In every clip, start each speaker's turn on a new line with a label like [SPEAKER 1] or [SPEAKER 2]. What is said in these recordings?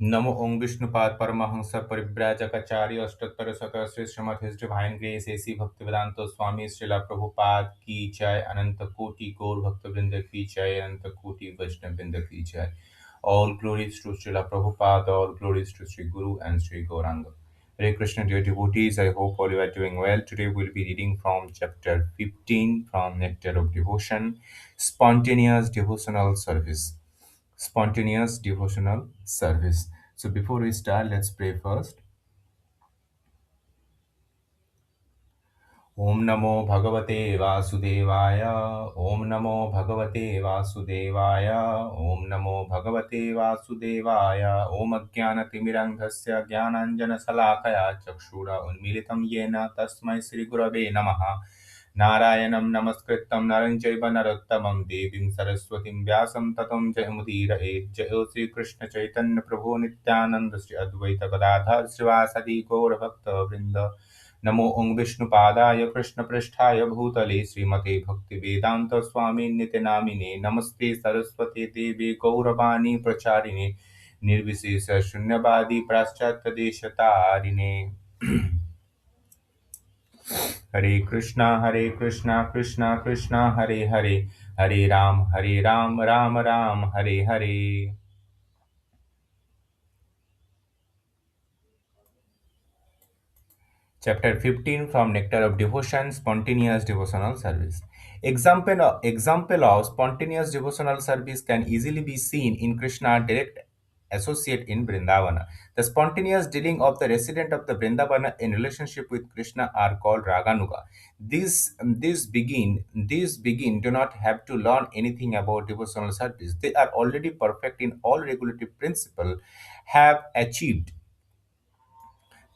[SPEAKER 1] Namo Om Vishnupad Paramahansa Paribrajakacarya Ashtatara Sata Sri Srimad His Divine Grace A.C. Bhaktivedanta Swami Srila Prabhupada Ki Jai Ananta Koti Gaur Bhaktivinoda Ki Jai Ananta Koti Vaishnavrinda Ki Jai. All glories to Srila Prabhupada, all glories to Sri Guru and Sri Gauranga. Hare Krishna, dear devotees, I hope all you are doing well. Today we'll be reading from chapter 15 from Nectar of Devotion, Spontaneous Devotional Service. Spontaneous devotional service. So before we start, let's pray first. Om Namo Bhagavate Vasudevaya. Om Namo Bhagavate Vasudevaya. Om Namo Bhagavate Vasudevaya. Om Ajnana Timirandhasya Jnananjana Salakaya Chakshura Unmilitam Yena Tasmai Sri Gurave Namaha. नारायणं नमस्कृतं नरं चैव नरोत्तमं देवीं सरस्वतीं व्यासं ततं जयमुदीरयेत् जयो श्रीकृष्णचैतन्य प्रभो नित्यानन्द श्री अद्वैत गदाधर श्रीवासदि गौरभक्तवृन्द नमो ओं विष्णुपादाय कृष्णपृष्ठाय भूतले श्रीमते भक्तिवेदान्त स्वामी नित्यनामिने नमस्ते सरस्वती देवी गौरवाणी प्रचारिणे निर्विशेष शून्यवादी पाश्चात्य देशतारिणे हरे Krishna Krishna Krishna Hare Hare Hare Ram Ram Ram Hare Hare. Chapter 15 from Nectar of Devotion, Spontaneous Devotional Service. Example of spontaneous devotional service can easily be seen in Krishna direct associate in Vrindavana. The spontaneous dealing of the resident of the Vrindavana in relationship with Krishna are called Raganuga. These begin do not have to learn anything about devotional service. They are already perfect in all regulative principle, have achieved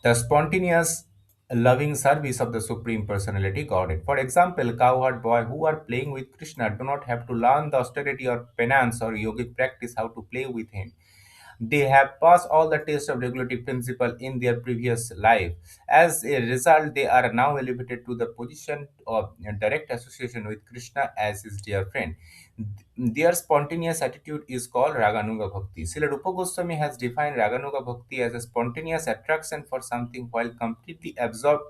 [SPEAKER 1] the spontaneous loving service of the Supreme Personality Godhead. For example, cowherd boy who are playing with Krishna do not have to learn the austerity or penance or yogic practice how to play with him. They have passed all the tests of regulative principle in their previous life. As a result, they are now elevated to the position of direct association with Krishna as his dear friend. Their spontaneous attitude is called Raganuga Bhakti. Srila Rupa Goswami has defined Raganuga Bhakti as a spontaneous attraction for something while completely absor-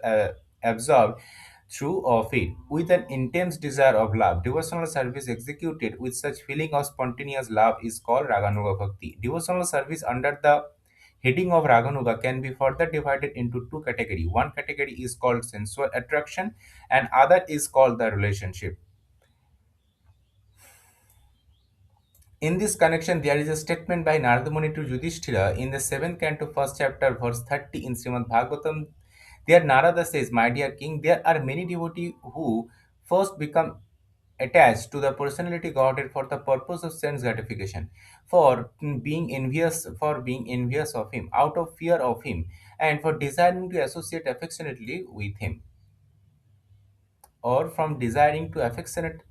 [SPEAKER 1] uh, absorbed through of it, with an intense desire of love. Devotional service executed with such feeling of spontaneous love is called Raganuga Bhakti. Devotional service under the heading of Raganuga can be further divided into two categories. One category is called sensual attraction and other is called the relationship. In this connection, there is a statement by Narada Muni to Yudhishthira in the 7th canto, 1st chapter, verse 30 in Srimad Bhagavatam. There, Narada says, "My dear king, there are many devotees who first become attached to the personality Godhead for the purpose of sense gratification, for being envious of him, out of fear of him, and for desiring to associate affectionately with him, or from desiring to affectionate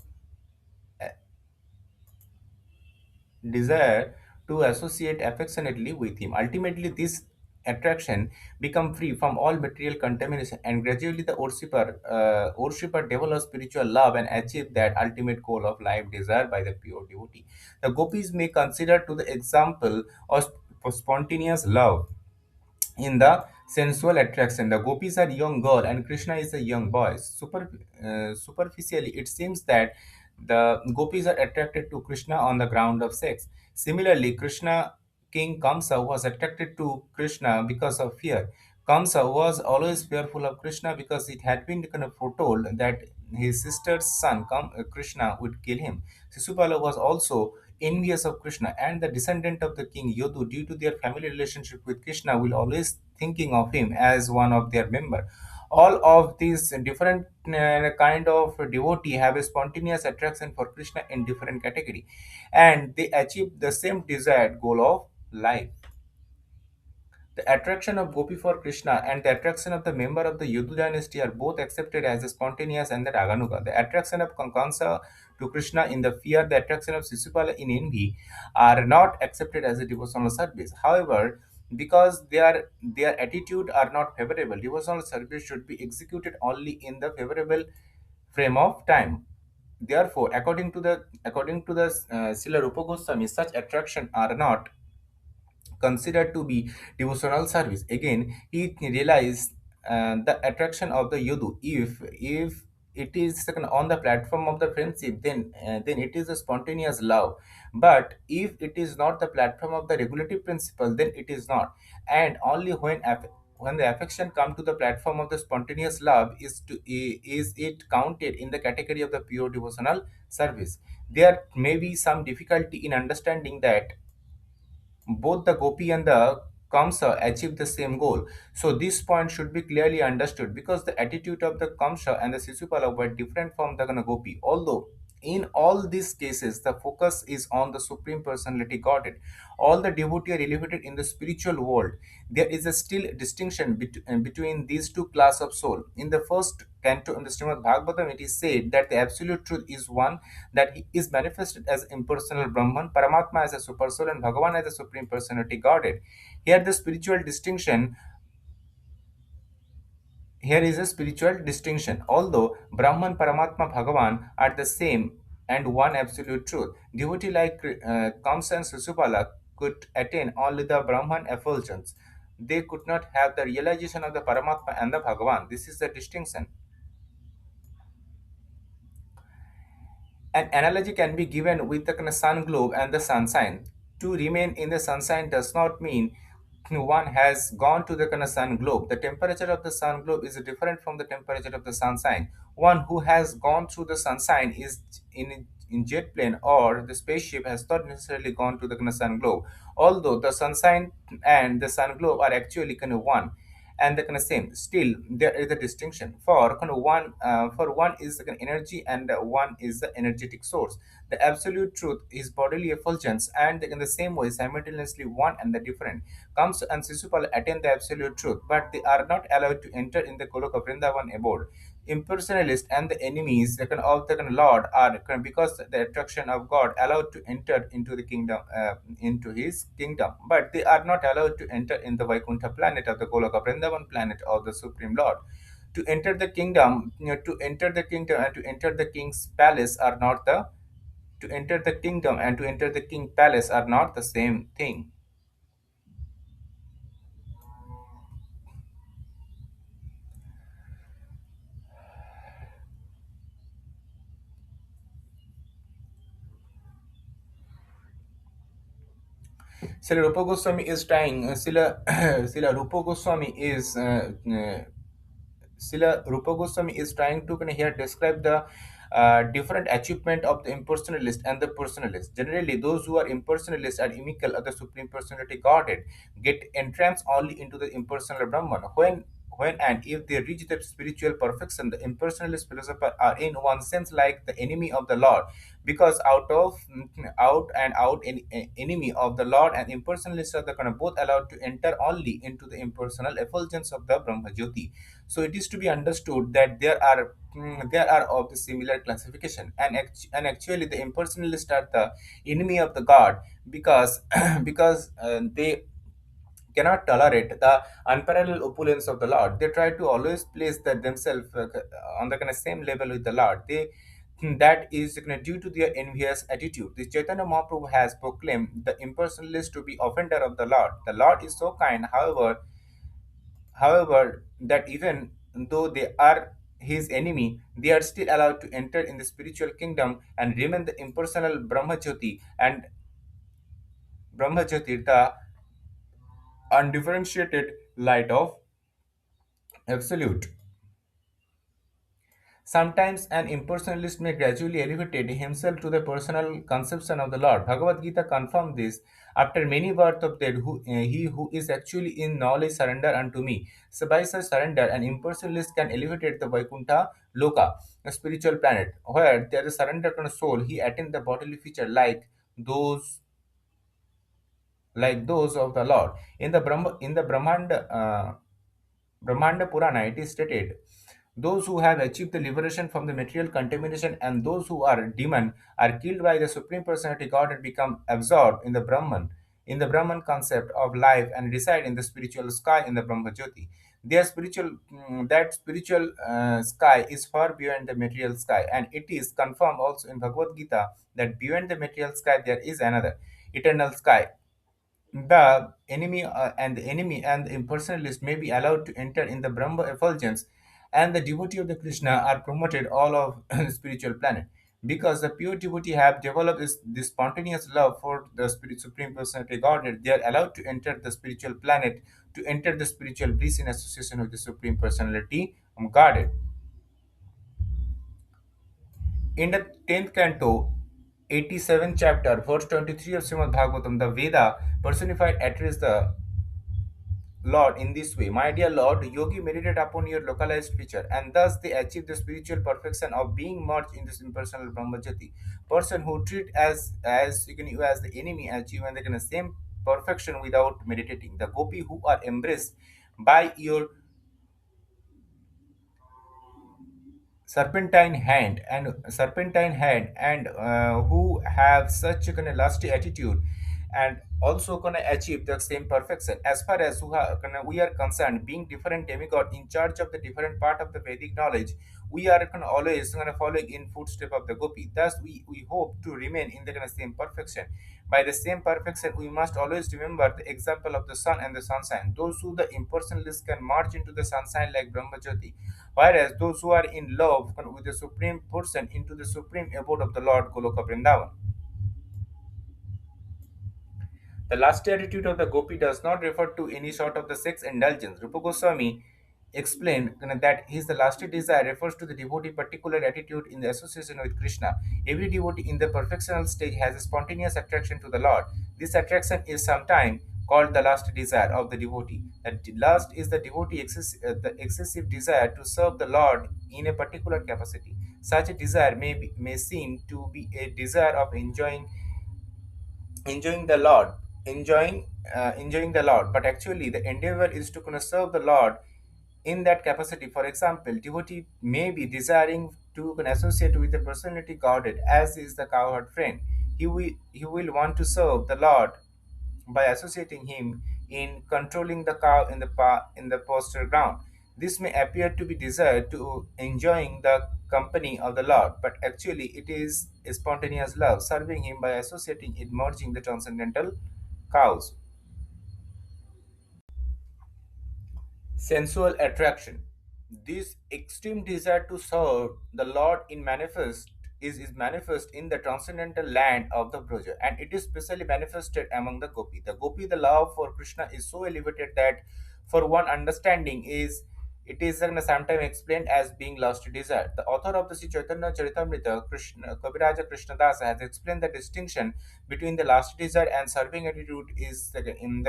[SPEAKER 1] desire to associate affectionately with him. Ultimately, this attraction become free from all material contamination, and gradually the worshipper develops spiritual love and achieve that ultimate goal of life desired by the pure devotee. The gopis may consider to the example of spontaneous love in the sensual attraction. The gopis are young girl and Krishna is a young boy. Superficially, it seems that the gopis are attracted to Krishna on the ground of sex. Similarly, Krishna King Kamsa was attracted to Krishna because of fear. Kamsa was always fearful of Krishna because it had been kind of foretold that his sister's son, Krishna, would kill him. Sisupala was also envious of Krishna, and the descendant of the king Yodu, due to their family relationship with Krishna, will always thinking of him as one of their member. All of these different kind of devotee have a spontaneous attraction for Krishna in different category, and they achieve the same desired goal of life. The attraction of Gopi for Krishna and the attraction of the member of the Yadu dynasty are both accepted as a spontaneous and the Raganuga. The attraction of Kansa to Krishna in the fear, the attraction of Sisupala in envy are not accepted as a devotional service. However, because their attitude are not favorable, devotional service should be executed only in the favorable frame of time. Therefore, according to the Srila Rupa Goswami, such attraction are not considered to be devotional service. Again, he realized the attraction of the yudu. If it is second on the platform of the friendship, then it is a spontaneous love. But if it is not the platform of the regulative principle, then it is not. And only when the affection come to the platform of the spontaneous love is it counted in the category of the pure devotional service. There may be some difficulty in understanding that both the Gopi and the Kamsa achieve the same goal. So this point should be clearly understood because the attitude of the Kamsa and the Sisupala were different from the Gopi. Although in all these cases, the focus is on the Supreme Personality Godhead. All the devotee are elevated in the spiritual world. There is a still distinction between these two class of soul. In the first canto in the Srimad Bhagavatam, it is said that the absolute truth is one, that he is manifested as impersonal Brahman, Paramatma as a super soul, and Bhagavan as a supreme personality Godhead. Here, the spiritual distinction here is a spiritual distinction. Although Brahman, Paramatma, Bhagavan are the same and one absolute truth, devotee like Kamsa and Sisupala could attain only the Brahman effulgence. They could not have the realization of the Paramatma and the Bhagavan. This is the distinction. An analogy can be given with the kind of sun globe and the sunshine. To remain in the sunshine does not mean one has gone to the kind of sun globe. The temperature of the sun globe is different from the temperature of the sunshine. One who has gone through the sunshine is in jet plane or the spaceship has not necessarily gone to the kind of sun globe. Although the sunshine and the sun globe are actually kind of one and the kind of same, still there is a distinction. For kind of one for one is the kind of energy and one is the energetic source. The absolute truth is bodily effulgence, and in the same way simultaneously one and the different. Comes and Sisupal attain the absolute truth, but they are not allowed to enter in the Goloka Vrindavan abode. Impersonalists and the enemies of the Lord are because the attraction of God allowed to enter into the kingdom, into His kingdom, but they are not allowed to enter in the Vaikuntha planet of the Goloka Vrindavan planet of the Supreme Lord. To enter the kingdom, to enter the kingdom and to enter the king's palace are not the to enter the kingdom and to enter the king palace are not the same thing. Srila Rupa Goswami is trying. Srila Rupa Goswami is Srila Rupa Goswami is trying to kind of here describe the different achievement of the impersonalist and the personalist. Generally, those who are impersonalists are inimical of the Supreme Personality Godhead, get entranced only into the impersonal Brahman. When and if they reach the spiritual perfection, the impersonalist philosopher are in one sense like the enemy of the Lord, because out and out enemy of the Lord and impersonalists are the kind of both allowed to enter only into the impersonal effulgence of the Brahma Jyoti. So it is to be understood that there are of the similar classification, and actually the impersonalists are the enemy of the God because they cannot tolerate the unparalleled opulence of the Lord. They try to always place themselves on the kind of same level with the Lord. That is due to their envious attitude. The Chaitanya Mahaprabhu has proclaimed the impersonalist to be offender of the Lord. The Lord is so kind, however, that even though they are his enemy, they are still allowed to enter in the spiritual kingdom and remain the impersonal Brahmajyoti and Brahmajyoti, the undifferentiated light of absolute. Sometimes an impersonalist may gradually elevate himself to the personal conception of the Lord. Bhagavad Gita confirms this. After many births of dead, he who is actually in knowledge surrender unto me. So by such surrender, an impersonalist can elevate the Vaikuntha Loka, a spiritual planet, where there is surrender to the soul. He attains the bodily feature those those of the Lord. In the Brahmanda Purana, it is stated, those who have achieved the liberation from the material contamination and those who are demon are killed by the Supreme Personality God and become absorbed in the Brahman concept of life and reside in the spiritual sky in the Brahma Jyoti. That spiritual sky is far beyond the material sky, and it is confirmed also in Bhagavad Gita that beyond the material sky there is another eternal sky The enemy and the impersonalist may be allowed to enter in the Brahma effulgence, and the devotee of the Krishna are promoted all of spiritual planet. Because the pure devotee have developed this spontaneous love for the spirit supreme personality Godhead, they are allowed to enter the spiritual planet to enter the spiritual bliss in association with the supreme personality Godhead. In the 10th canto, 87th chapter, verse 23 of Srimad Bhagavatam, the Veda personified address the Lord in this way. My dear Lord, yogi meditate upon your localized feature, and thus they achieve the spiritual perfection of being merged in this impersonal Brahmajyoti. Person who treat as you can you as the enemy achieve and they can the same perfection without meditating. The gopi who are embraced by your serpentine hand and who have such a kind of lusty attitude and also gonna achieve the same perfection as far as we are concerned, being different demigod in charge of the different part of the Vedic knowledge. We are always gonna following in footstep of the gopi. Thus we hope to remain in the kind of same perfection. By the same perfection, we must always remember the example of the sun and the sunshine. Those who the impersonalists can march into the sunshine like Brahmajyoti, whereas those who are in love with the Supreme Person into the supreme abode of the Lord Goloka Vrindavan. The last attitude of the gopi does not refer to any sort of the sex indulgence. Rupa Goswami explained that his the lasting desire refers to the devotee particular attitude in the association with Krishna. Every devotee in the perfectional stage has a spontaneous attraction to the Lord. This attraction is sometimes called the last desire of the devotee. The last is the the excessive desire to serve the Lord in a particular capacity. Such a desire may seem to be a desire of enjoying the Lord, enjoying the Lord. But actually, the endeavor is to serve the Lord in that capacity. For example, devotee may be desiring to associate with the personality Godhead, as is the cowherd friend. He will want to serve the Lord by associating him in controlling the cow in the pasture ground. This may appear to be desired to enjoying the company of the Lord, but actually it is a spontaneous love, serving him by associating it, merging the transcendental cows. Sensual attraction. This extreme desire to serve the Lord is manifest in the transcendental land of the Braja, and it is specially manifested among the Gopi. The Gopi, the love for Krishna is so elevated that for one understanding is it is sometimes explained as being lost desire. The author of the Sri Chaitanya Charitamrita, Krishna, Kaviraja Krishnadasa, has explained the distinction between the last desire and serving attitude is in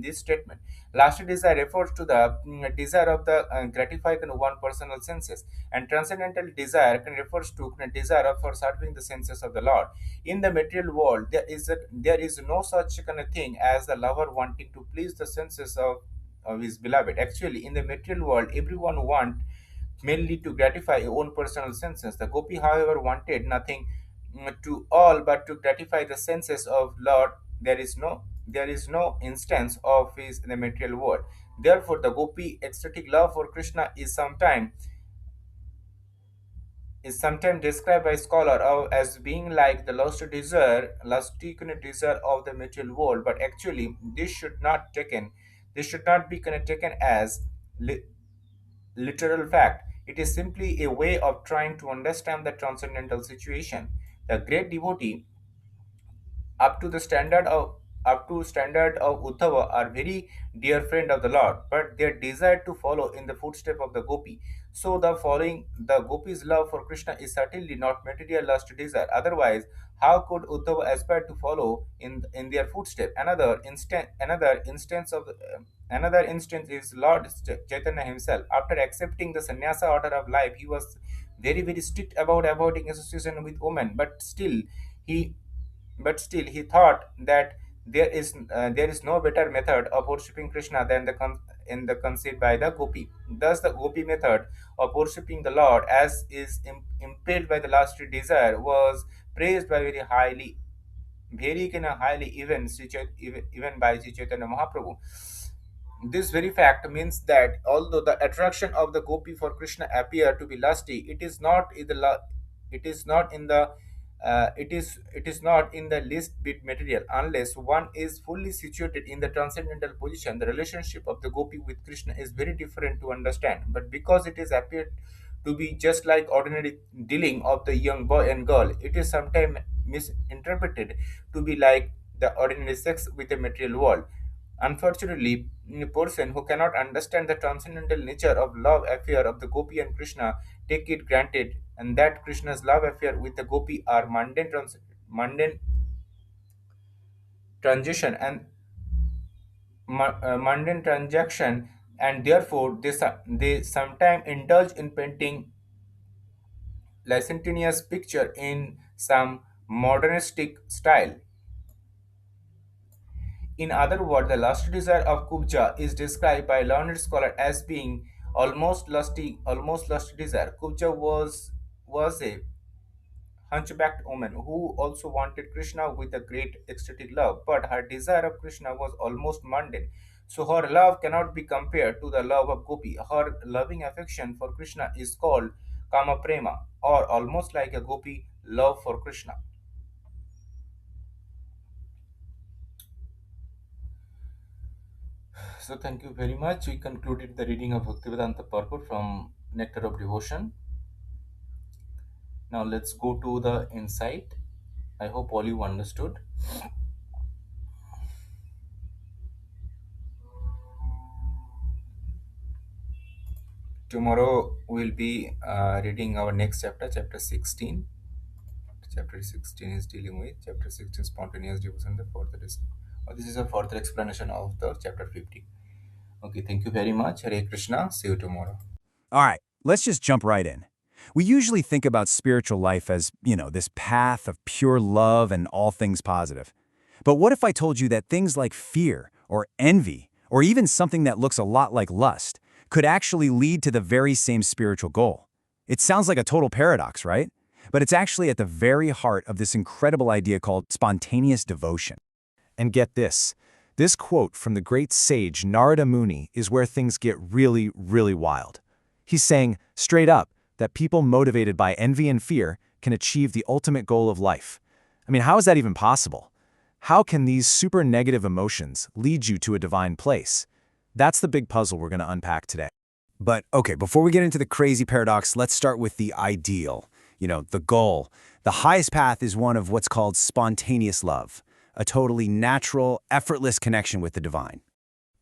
[SPEAKER 1] this statement. Last desire refers to the desire of the gratify one personal senses, and transcendental desire refers to desire for serving the senses of the Lord. In the material world, there is no such kind of thing as the lover wanting to please the senses of his beloved. Actually, in the material world, everyone want mainly to gratify his own personal senses. The gopi, however, wanted nothing to all but to gratify the senses of Lord. There is no instance of his in the material world. Therefore, the gopi ecstatic love for Krishna is sometimes described by scholar as being like the lusty desire of the material world. But actually, this should not be taken as literal fact. It is simply a way of trying to understand the transcendental situation. The great devotee up to the standard of Uddhava are very dear friend of the Lord, but their desire to follow in the footstep of the Gopi. So the following the Gopi's love for Krishna is certainly not material lust desire. Otherwise, how could Uddhava aspire to follow in their footstep? Another instance is Lord Chaitanya himself. After accepting the sannyasa order of life, he was very very strict about avoiding association with women, he but still he thought that there is no better method of worshipping Krishna than in the conceived by the gopi. Thus the gopi method of worshipping the Lord as is impelled by the last desire was praised by very highly even by Sri Chaitanya Mahaprabhu. This very fact means that although the attraction of the gopi for Krishna appear to be lusty, it is not in the It is not in the least bit material unless one is fully situated in the transcendental position. The relationship of the gopi with Krishna is very different to understand, but because it is appeared to be just like ordinary dealing of the young boy and girl, it is sometimes misinterpreted to be like the ordinary sex with a material world. Unfortunately, a person who cannot understand the transcendental nature of love affair of the gopi and Krishna take it granted, and that Krishna's love affair with the gopi are mundane transition and mundane transaction, and therefore they sometimes indulge in painting licentious picture in some modernistic style. In other words, the lusty desire of Kubja is described by learned scholar as being almost lusty desire. Kubja was a hunchbacked woman who also wanted Krishna with a great ecstatic love, but her desire of Krishna was almost mundane. So her love cannot be compared to the love of Gopi. Her loving affection for Krishna is called Kama Prema, or almost like a Gopi love for Krishna. So thank you very much. We concluded the reading of Bhaktivedanta Purport from Nectar of Devotion. Now let's go to the insight. I hope all you understood. Tomorrow we'll be reading our next chapter, chapter 16. Chapter 16 is dealing with chapter 16 spontaneous devotion. The further is, this is a further explanation of the chapter 50. Okay, thank you very much. Hare Krishna. See you tomorrow.
[SPEAKER 2] All right, let's just jump right in. We usually think about spiritual life as, this path of pure love and all things positive. But what if I told you that things like fear or envy, or even something that looks a lot like lust, could actually lead to the very same spiritual goal? It sounds like a total paradox, right? But it's actually at the very heart of this incredible idea called spontaneous devotion. And get this quote from the great sage Narada Muni is where things get really, really wild. He's saying, straight up, that people motivated by envy and fear can achieve the ultimate goal of life. I mean, how is that even possible? How can these super negative emotions lead you to a divine place? That's the big puzzle we're going to unpack today. But okay, before we get into the crazy paradox, let's start with the ideal, the goal. The highest path is one of what's called spontaneous love, a totally natural, effortless connection with the divine.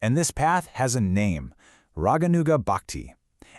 [SPEAKER 2] And this path has a name, Raganuga Bhakti.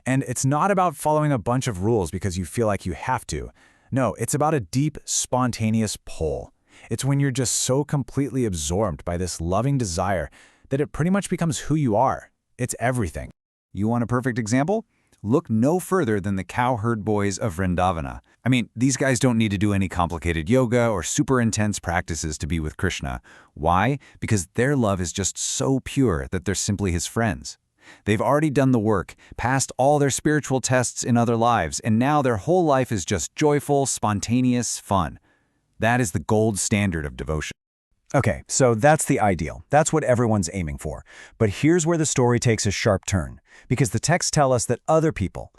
[SPEAKER 2] And it's not about following a bunch of rules because you feel like you have to. No, it's about a deep, spontaneous pull. It's when you're just so completely absorbed by this loving desire that it pretty much becomes who you are. It's everything. You want a perfect example? Look no further than the cowherd boys of Vrindavana. I mean, these guys don't need to do any complicated yoga or super intense practices to be with Krishna. Why? Because their love is just so pure that they're simply his friends. They've already done the work, passed all their spiritual tests in other lives, and now their whole life is just joyful, spontaneous fun. That is the gold standard of devotion. Okay, so that's the ideal. That's what everyone's aiming for. But here's where the story takes a sharp turn, because the texts tell us that other people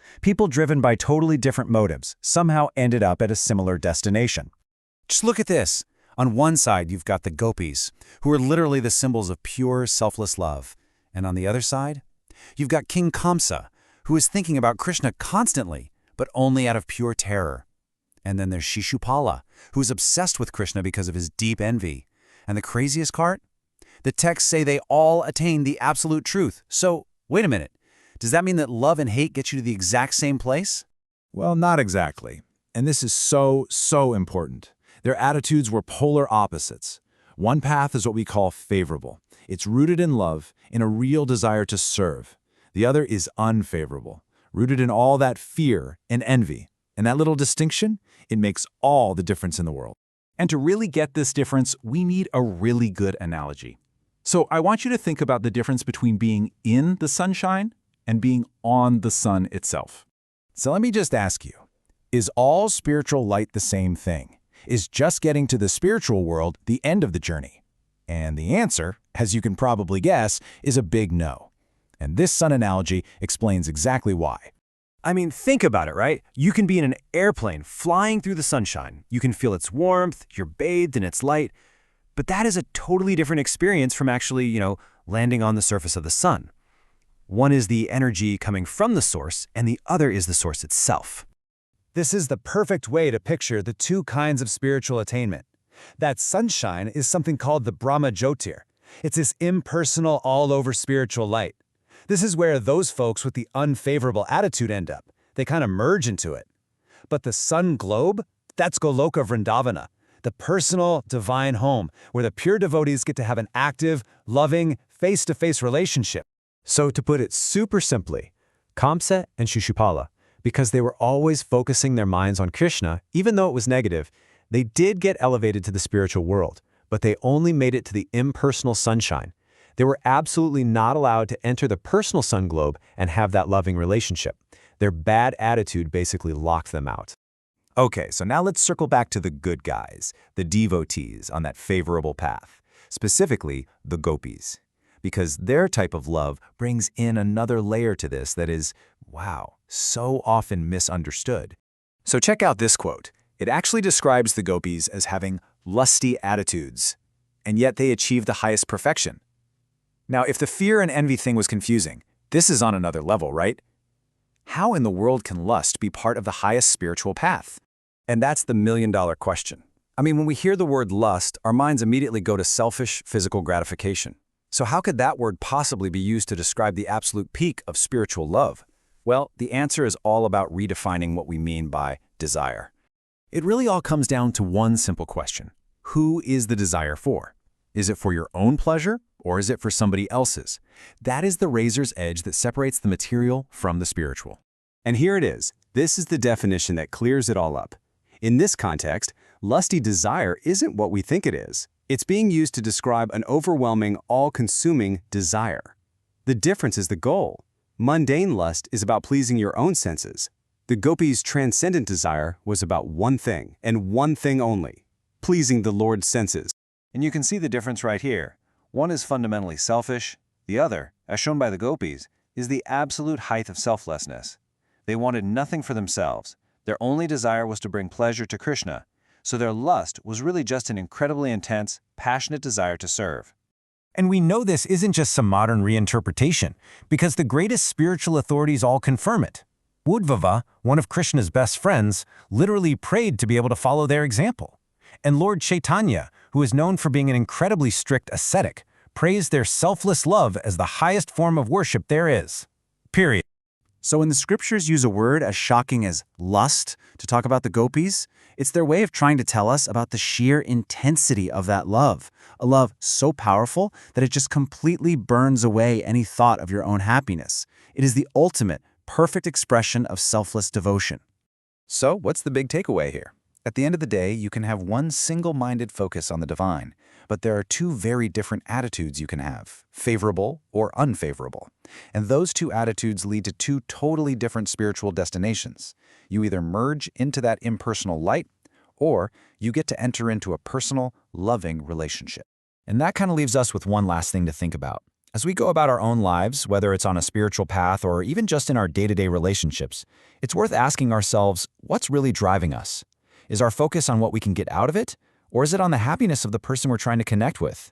[SPEAKER 2] driven by totally different motives, somehow ended up at a similar destination. Just look at this. On one side, you've got the gopis, who are literally the symbols of pure, selfless love. And on the other side, you've got King Kamsa, who is thinking about Krishna constantly, but only out of pure terror. And then there's Shishupala, who is obsessed with Krishna because of his deep envy. And the craziest part? The texts say they all attain the absolute truth. So, wait a minute. Does that mean that love and hate get you to the exact same place? Well, not exactly. And this is so important. Their attitudes were polar opposites. One path is what we call favorable. It's rooted in love, in a real desire to serve. The other is unfavorable, rooted in all that fear and envy. And that little distinction, it makes all the difference in the world. And to really get this difference, we need a really good analogy. So I want you to think about the difference between being in the sunshine and being on the sun itself. So let me just ask you, is all spiritual light the same thing? Is just getting to the spiritual world the end of the journey? And the answer, as you can probably guess, is a big no. And this sun analogy explains exactly why. I mean, think about it, right? You can be in an airplane flying through the sunshine. You can feel its warmth, you're bathed in its light, but that is a totally different experience from actually, landing on the surface of the sun. One is the energy coming from the source, and the other is the source itself. This is the perfect way to picture the two kinds of spiritual attainment. That sunshine is something called the Brahma Jyotir. It's this impersonal, all-over spiritual light. This is where those folks with the unfavorable attitude end up. They kind of merge into it. But the sun globe, that's Goloka Vrindavana, the personal, divine home, where the pure devotees get to have an active, loving, face-to-face relationship. So to put it super simply, Kamsa and Shishupala, because they were always focusing their minds on Krishna, even though it was negative, they did get elevated to the spiritual world, but they only made it to the impersonal sunshine. They were absolutely not allowed to enter the personal sun globe and have that loving relationship. Their bad attitude basically locked them out. Okay, so now let's circle back to the good guys, the devotees on that favorable path, specifically the gopis, because their type of love brings in another layer to this that is, wow, so often misunderstood. So check out this quote. It actually describes the gopis as having lusty attitudes, and yet they achieve the highest perfection. Now, if the fear and envy thing was confusing, this is on another level, right? How in the world can lust be part of the highest spiritual path? And that's the million-dollar question. I mean, when we hear the word lust, our minds immediately go to selfish, physical gratification. So how could that word possibly be used to describe the absolute peak of spiritual love? Well, the answer is all about redefining what we mean by desire. It really all comes down to one simple question. Who is the desire for? Is it for your own pleasure, or is it for somebody else's? That is the razor's edge that separates the material from the spiritual. And here it is. This is the definition that clears it all up. In this context, lusty desire isn't what we think it is. It's being used to describe an overwhelming, all-consuming desire. The difference is the goal. Mundane lust is about pleasing your own senses. The gopis' transcendent desire was about one thing, and one thing only, pleasing the Lord's senses. And you can see the difference right here. One is fundamentally selfish. The other, as shown by the gopis, is the absolute height of selflessness. They wanted nothing for themselves. Their only desire was to bring pleasure to Krishna, so their lust was really just an incredibly intense, passionate desire to serve. And we know this isn't just some modern reinterpretation, because the greatest spiritual authorities all confirm it. Uddhava, one of Krishna's best friends, literally prayed to be able to follow their example. And Lord Chaitanya, who is known for being an incredibly strict ascetic, praised their selfless love as the highest form of worship there is. Period. So when the scriptures use a word as shocking as lust to talk about the gopis, it's their way of trying to tell us about the sheer intensity of that love, a love so powerful that it just completely burns away any thought of your own happiness. It is the ultimate, perfect expression of selfless devotion. So what's the big takeaway here? At the end of the day, you can have one single-minded focus on the divine, but there are two very different attitudes you can have, favorable or unfavorable. And those two attitudes lead to two totally different spiritual destinations. You either merge into that impersonal light, or you get to enter into a personal, loving relationship. And that kind of leaves us with one last thing to think about. As we go about our own lives, whether it's on a spiritual path or even just in our day-to-day relationships, it's worth asking ourselves, what's really driving us? Is our focus on what we can get out of it, or is it on the happiness of the person we're trying to connect with?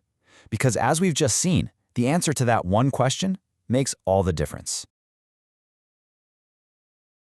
[SPEAKER 2] Because as we've just seen, the answer to that one question makes all the difference.